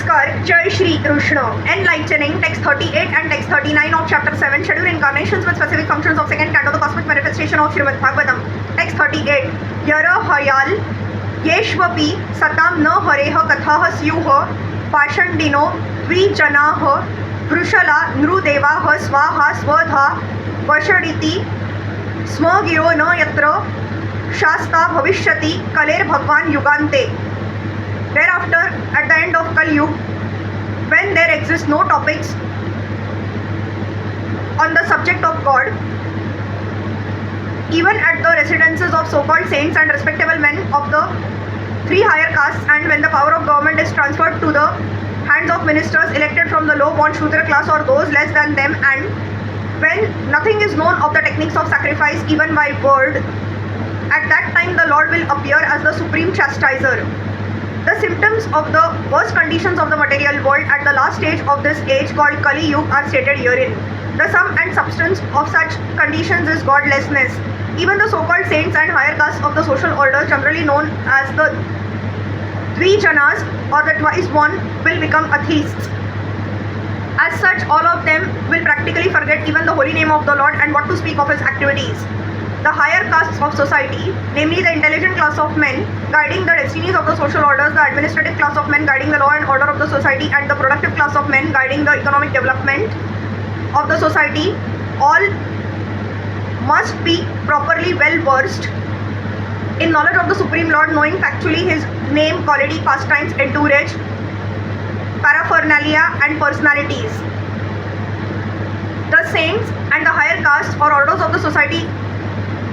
Namaskar, Jai Shri Krishna. Enlightening, text 38 and text 39 of chapter 7, scheduled incarnations with specific functions of second canto, the cosmic manifestation of Srimad Bhagavatam. Text 38. Yara hayal, yeshvapi, satam na hareha kathaha syuha, pashandino, vijanaha, vrushala, nrudevaha, swaha, svadha, vashaditi, smagiro na yatra, shasta bhavishyati, kaler bhagwan yugante. Thereafter, at the end of Kali Yuga, when there exist no topics on the subject of God, even at the residences of so-called saints and respectable men of the three higher castes, and when the power of government is transferred to the hands of ministers elected from the low-born Shudra class or those less than them, and when nothing is known of the techniques of sacrifice even by word, at that time the Lord will appear as the supreme chastiser. The symptoms of the worst conditions of the material world at the last stage of this age called Kali Yuga are stated herein. The sum and substance of such conditions is godlessness. Even the so-called saints and higher castes of the social order, generally known as the Dvijanas or the twice born, will become atheists. As such, all of them will practically forget even the holy name of the Lord and what to speak of his activities. The higher castes of society, namely the intelligent class of men guiding the destinies of the social orders, the administrative class of men guiding the law and order of the society, and the productive class of men guiding the economic development of the society, all must be properly well versed in knowledge of the Supreme Lord, knowing factually his name, quality, pastimes, entourage, paraphernalia and personalities. The saints and the higher castes or orders of the society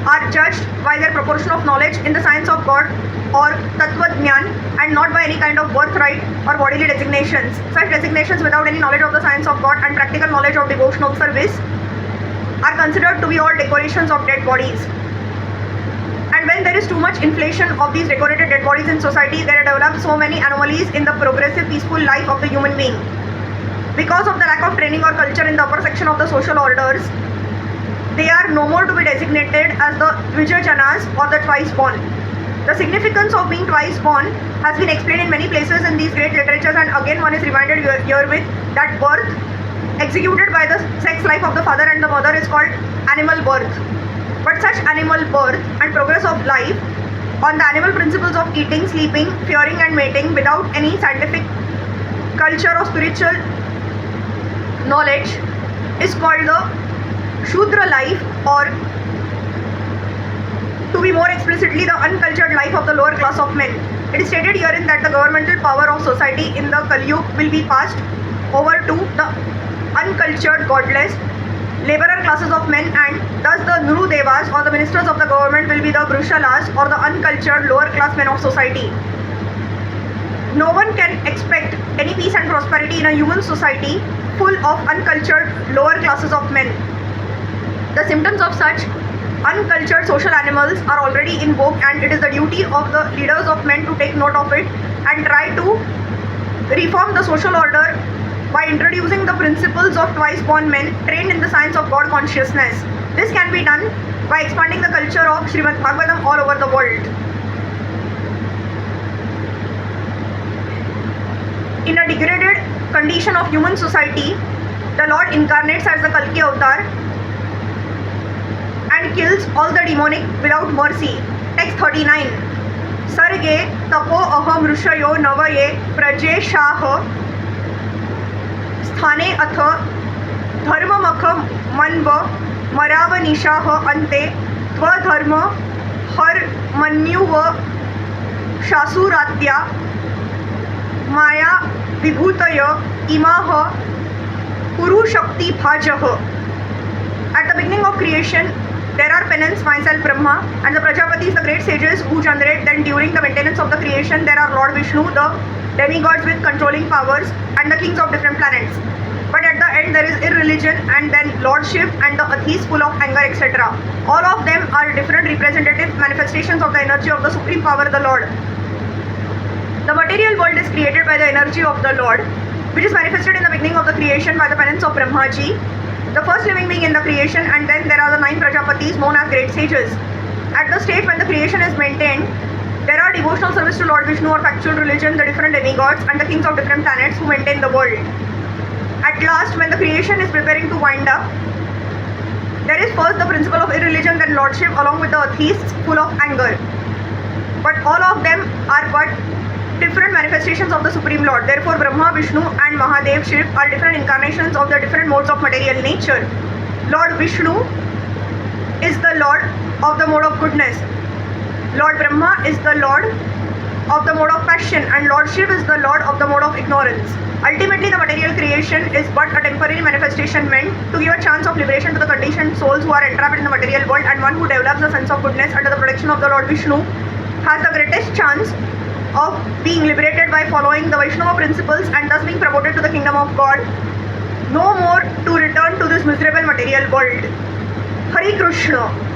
are judged by their proportion of knowledge in the science of God or Tattva Jnana, and not by any kind of birthright or bodily designations. Such designations without any knowledge of the science of God and practical knowledge of devotional service are considered to be all decorations of dead bodies. And when there is too much inflation of these decorated dead bodies in society, there develop so many anomalies in the progressive peaceful life of the human being. Because of the lack of training or culture in the upper section of the social orders, they are no more to be designated as the Dvijajanas or the twice born. The significance of being twice born has been explained in many places in these great literatures, and again one is reminded herewith that birth executed by the sex life of the father and the mother is called animal birth. But such animal birth and progress of life on the animal principles of eating, sleeping, fearing and mating without any scientific culture or spiritual knowledge is called the Shudra life, or to be more explicitly, the uncultured life of the lower class of men. It is stated herein that the governmental power of society in the Kali Yuga will be passed over to the uncultured, godless, laborer classes of men, and thus the Nuru Devas or the ministers of the government will be the Vrushalas or the uncultured lower class men of society. No one can expect any peace and prosperity in a human society full of uncultured lower classes of men. The symptoms of such uncultured social animals are already in vogue, and it is the duty of the leaders of men to take note of it and try to reform the social order by introducing the principles of twice born men trained in the science of God consciousness. This can be done by expanding the culture of Srimad Bhagavatam all over the world. In a degraded condition of human society, the Lord incarnates as the Kalki Avatar and kills all the demonic without mercy. Text 39. Sarge tapo aham rushayo navaye praje shah sthane atha dharmamakha manva maravanishaha ante tva dharma har manyuva shasuratya maya vibhutaya imaha puru shakti bhajah. At the beginning of creation, there are penance, myself Brahma, and the Prajapatis, the great sages who generate. Then during the maintenance of the creation, there are Lord Vishnu, the demigods with controlling powers, and the kings of different planets. But at the end, there is irreligion, and then Lord Shiv and the atheists full of anger, etc. All of them are different representative manifestations of the energy of the supreme power, the Lord. The material world is created by the energy of the Lord, which is manifested in the beginning of the creation by the penance of Brahmaji, the first living being in the creation, and then there are the 9 Prajapatis known as great sages. At the stage when the creation is maintained, There are devotional service to Lord Vishnu or factual religion, the different demigods and the kings of different planets who maintain the world. At last, when the creation is preparing to wind up, there is first the principle of irreligion, then lordship, along with the atheists full of anger. But all of them are but different manifestations of the Supreme Lord. Therefore, Brahma, Vishnu and Mahadev Shiv are different incarnations of the different modes of material nature. Lord Vishnu is the Lord of the mode of goodness. Lord Brahma is the Lord of the mode of passion, and Lord Shiv is the Lord of the mode of ignorance. Ultimately, the material creation is but a temporary manifestation meant to give a chance of liberation to the conditioned souls who are entrapped in the material world, and one who develops the sense of goodness under the protection of the Lord Vishnu has the greatest chance of being liberated by following the Vaishnava principles and thus being promoted to the kingdom of God, no more to return to this miserable material world. Hari Krishna.